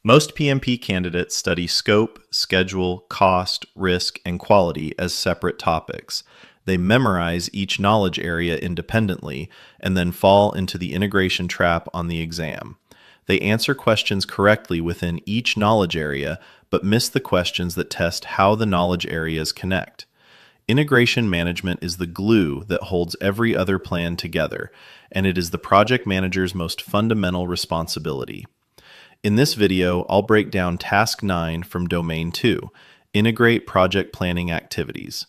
Most PMP candidates study scope, schedule, cost, risk, and quality as separate topics. They memorize each knowledge area independently and then fall into the integration trap on the exam. They answer questions correctly within each knowledge area, but miss the questions that test how the knowledge areas connect. Integration management is the glue that holds every other plan together, and it is the project manager's most fundamental responsibility. In this video, I'll break down Task 9 from Domain 2, Integrate Project Planning Activities.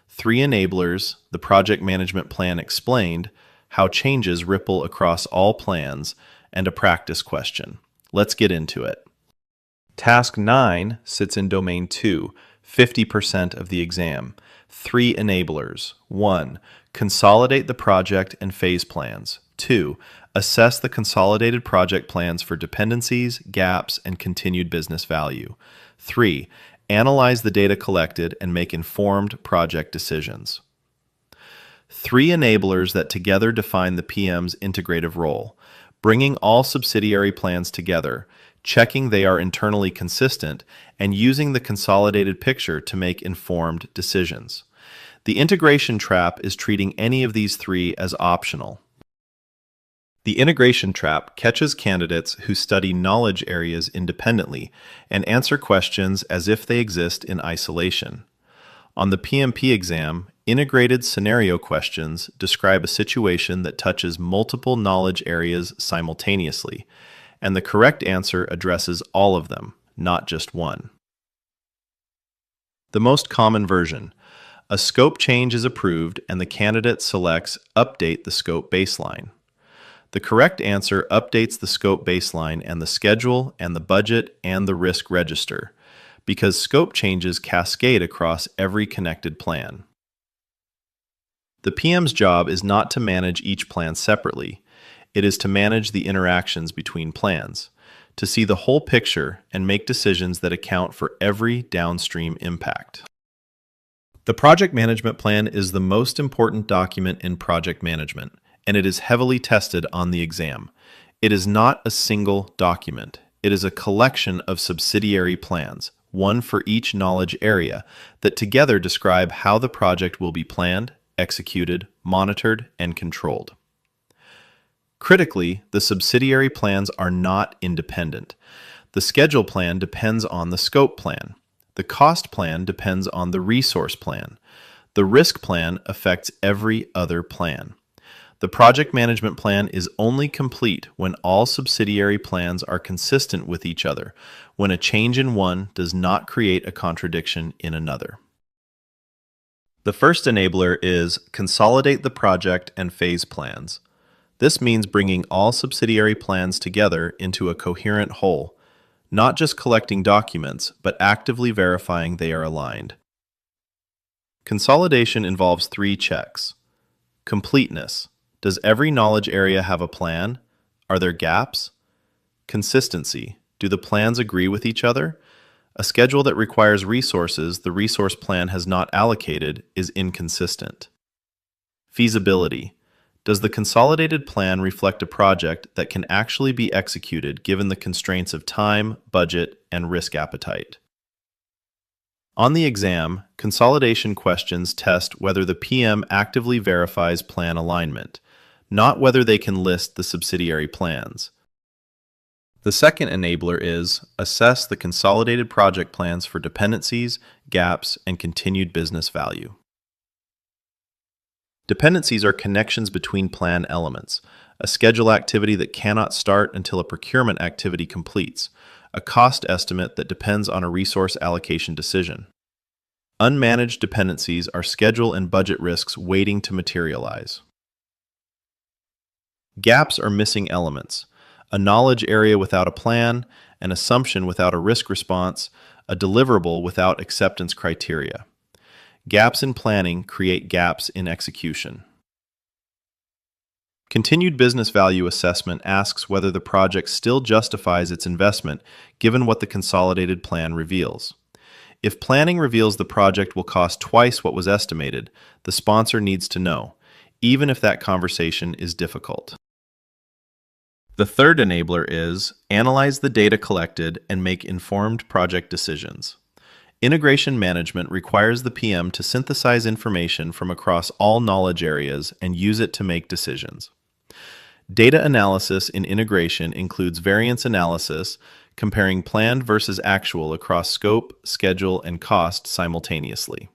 3 enablers, the Project Management Plan explained, how changes ripple across all plans, and a practice question. Let's get into it. Task 9 sits in Domain 2, 50% of the exam. 3 enablers. 1. Consolidate the project and phase plans. 2. Assess the consolidated project plans for dependencies, gaps, and continued business value. 3. Analyze the data collected and make informed project decisions. 3 enablers that together define the PM's integrative role: bringing all subsidiary plans together, checking they are internally consistent, and using the consolidated picture to make informed decisions. The integration trap is treating any of these 3 as optional. The integration trap catches candidates who study knowledge areas independently and answer questions as if they exist in isolation. On the PMP exam, integrated scenario questions describe a situation that touches multiple knowledge areas simultaneously, and the correct answer addresses all of them, not just one. The most common version: a scope change is approved and the candidate selects Update the Scope Baseline. The correct answer updates the scope baseline and the schedule and the budget and the risk register, because scope changes cascade across every connected plan. The PM's job is not to manage each plan separately. It is to manage the interactions between plans, to see the whole picture and make decisions that account for every downstream impact. The project management plan is the most important document in project management, and it is heavily tested on the exam. It is not a single document. It is a collection of subsidiary plans, one for each knowledge area, that together describe how the project will be planned, executed, monitored, and controlled. Critically, the subsidiary plans are not independent. The schedule plan depends on the scope plan. The cost plan depends on the resource plan. The risk plan affects every other plan. The project management plan is only complete when all subsidiary plans are consistent with each other, when a change in one does not create a contradiction in another. The first enabler is consolidate the project and phase plans. This means bringing all subsidiary plans together into a coherent whole, not just collecting documents, but actively verifying they are aligned. Consolidation involves 3 checks. Completeness. Does every knowledge area have a plan? Are there gaps? Consistency. Do the plans agree with each other? A schedule that requires resources the resource plan has not allocated is inconsistent. Feasibility. Does the consolidated plan reflect a project that can actually be executed given the constraints of time, budget, and risk appetite? On the exam, consolidation questions test whether the PM actively verifies plan alignment, not whether they can list the subsidiary plans. The second enabler is assess the consolidated project plans for dependencies, gaps, and continued business value. Dependencies are connections between plan elements, a schedule activity that cannot start until a procurement activity completes, a cost estimate that depends on a resource allocation decision. Unmanaged dependencies are schedule and budget risks waiting to materialize. Gaps are missing elements: a knowledge area without a plan, an assumption without a risk response, a deliverable without acceptance criteria. Gaps in planning create gaps in execution. Continued business value assessment asks whether the project still justifies its investment given what the consolidated plan reveals. If planning reveals the project will cost twice what was estimated, the sponsor needs to know, even if that conversation is difficult. The third enabler is analyze the data collected and make informed project decisions. Integration management requires the PM to synthesize information from across all knowledge areas and use it to make decisions. Data analysis in integration includes variance analysis, comparing planned versus actual across scope, schedule, and cost simultaneously.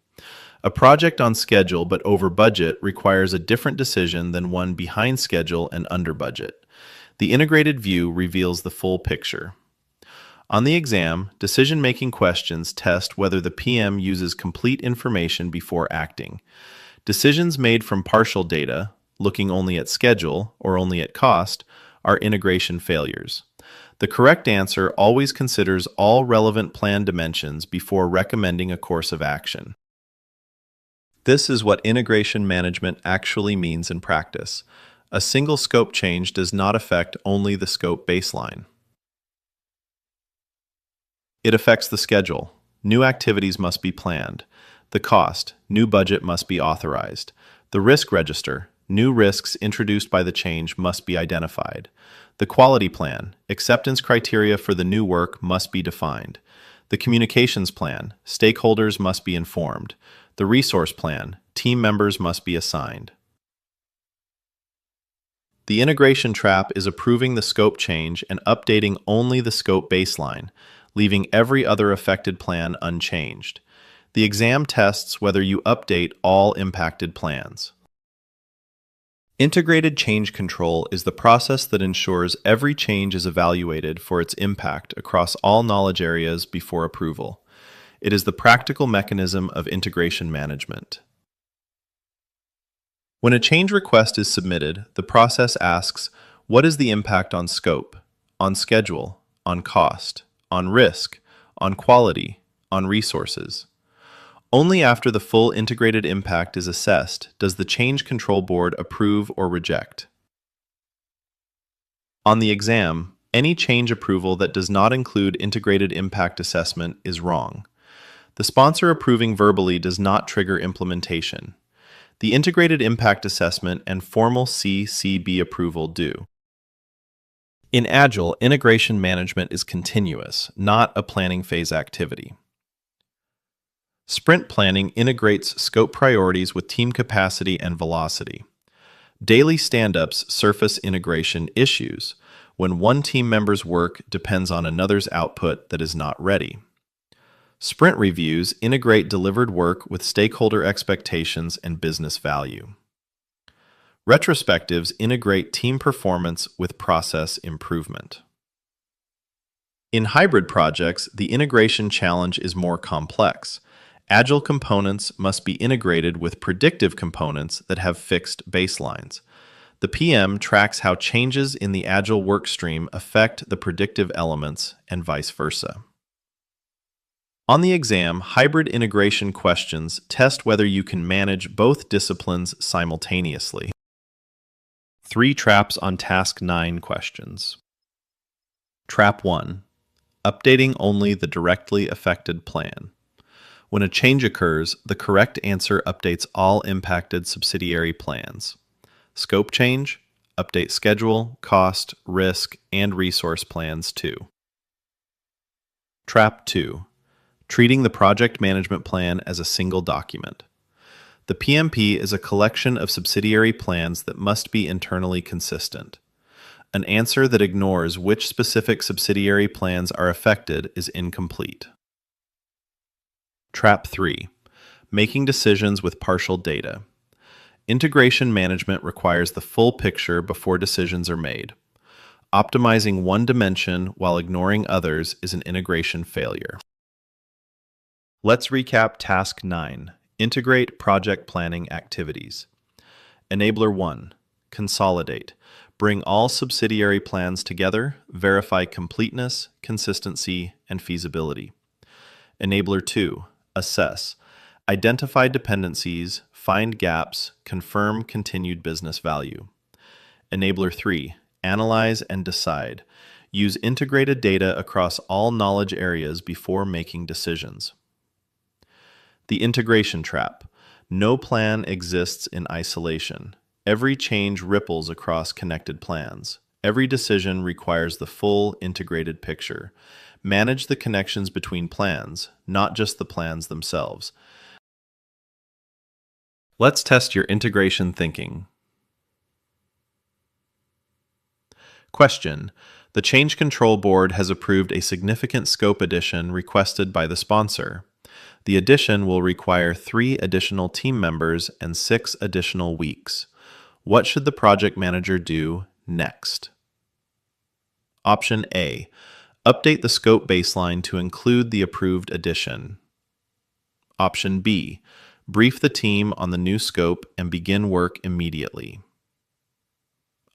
A project on schedule but over budget requires a different decision than one behind schedule and under budget. The integrated view reveals the full picture. On the exam, decision-making questions test whether the PM uses complete information before acting. Decisions made from partial data, looking only at schedule or only at cost, are integration failures. The correct answer always considers all relevant plan dimensions before recommending a course of action. This is what integration management actually means in practice. A single scope change does not affect only the scope baseline. It affects the schedule. New activities must be planned. The cost. New budget must be authorized. The risk register. New risks introduced by the change must be identified. The quality plan. Acceptance criteria for the new work must be defined. The communications plan. Stakeholders must be informed. The resource plan. Team members must be assigned. The integration trap is approving the scope change and updating only the scope baseline, leaving every other affected plan unchanged. The exam tests whether you update all impacted plans. Integrated change control is the process that ensures every change is evaluated for its impact across all knowledge areas before approval. It is the practical mechanism of integration management. When a change request is submitted, the process asks, what is the impact on scope, on schedule, on cost, on risk, on quality, on resources? Only after the full integrated impact is assessed does the Change Control Board approve or reject. On the exam, any change approval that does not include integrated impact assessment is wrong. The sponsor approving verbally does not trigger implementation. The integrated impact assessment and formal CCB approval do. In Agile, integration management is continuous, not a planning phase activity. Sprint planning integrates scope priorities with team capacity and velocity. Daily stand-ups surface integration issues when one team member's work depends on another's output that is not ready. Sprint reviews integrate delivered work with stakeholder expectations and business value. Retrospectives integrate team performance with process improvement. In hybrid projects, the integration challenge is more complex. Agile components must be integrated with predictive components that have fixed baselines. The PM tracks how changes in the Agile workstream affect the predictive elements and vice versa. On the exam, hybrid integration questions test whether you can manage both disciplines simultaneously. 3 traps on Task 9 questions. Trap 1. Updating only the directly affected plan. When a change occurs, the correct answer updates all impacted subsidiary plans. Scope change, update schedule, cost, risk, and resource plans too. Trap 2. Treating the project management plan as a single document. The PMP is a collection of subsidiary plans that must be internally consistent. An answer that ignores which specific subsidiary plans are affected is incomplete. Trap 3. Making decisions with partial data. Integration management requires the full picture before decisions are made. Optimizing one dimension while ignoring others is an integration failure. Let's recap Task 9. Integrate project planning activities. Enabler 1. Consolidate. Bring all subsidiary plans together, verify completeness, consistency, and feasibility. Enabler 2. Assess. Identify dependencies, find gaps, confirm continued business value. Enabler 3. Analyze and decide. Use integrated data across all knowledge areas before making decisions. The integration trap. No plan exists in isolation. Every change ripples across connected plans. Every decision requires the full integrated picture. Manage the connections between plans, not just the plans themselves. Let's test your integration thinking. Question: the Change Control Board has approved a significant scope addition requested by the sponsor. The addition will require 3 additional team members and 6 additional weeks. What should the project manager do next? Option A: update the scope baseline to include the approved addition. Option B: brief the team on the new scope and begin work immediately.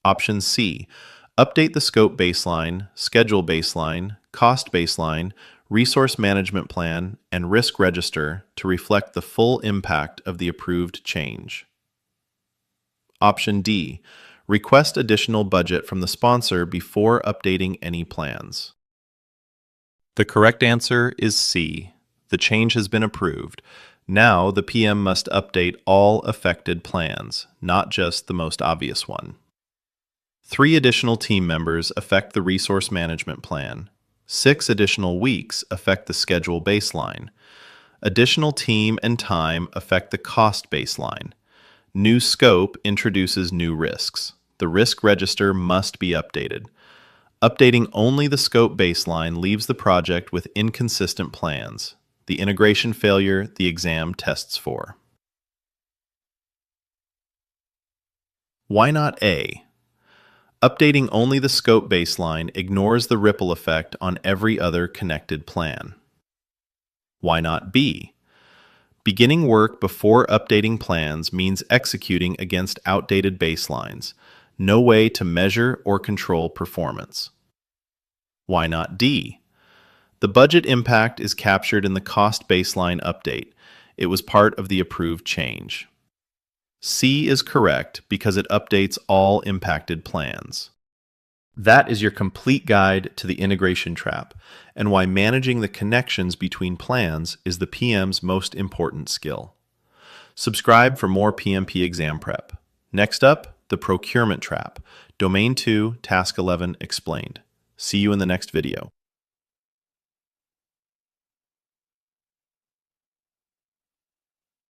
Option C: update the scope baseline, schedule baseline, cost baseline, resource management plan, and risk register to reflect the full impact of the approved change. Option D: request additional budget from the sponsor before updating any plans. The correct answer is C. The change has been approved. Now the PM must update all affected plans, not just the most obvious one. 3 additional team members affect the resource management plan. 6 additional weeks affect the schedule baseline. Additional team and time affect the cost baseline. New scope introduces new risks. The risk register must be updated. Updating only the scope baseline leaves the project with inconsistent plans, the integration failure the exam tests for. Why not A? Updating only the scope baseline ignores the ripple effect on every other connected plan. Why not B? Beginning work before updating plans means executing against outdated baselines. No way to measure or control performance. Why not D? The budget impact is captured in the cost baseline update. It was part of the approved change. C is correct because it updates all impacted plans. That is your complete guide to the integration trap and why managing the connections between plans is the PM's most important skill. Subscribe for more PMP exam prep. Next up, the procurement trap. Domain 2, Task 11 explained. See you in the next video.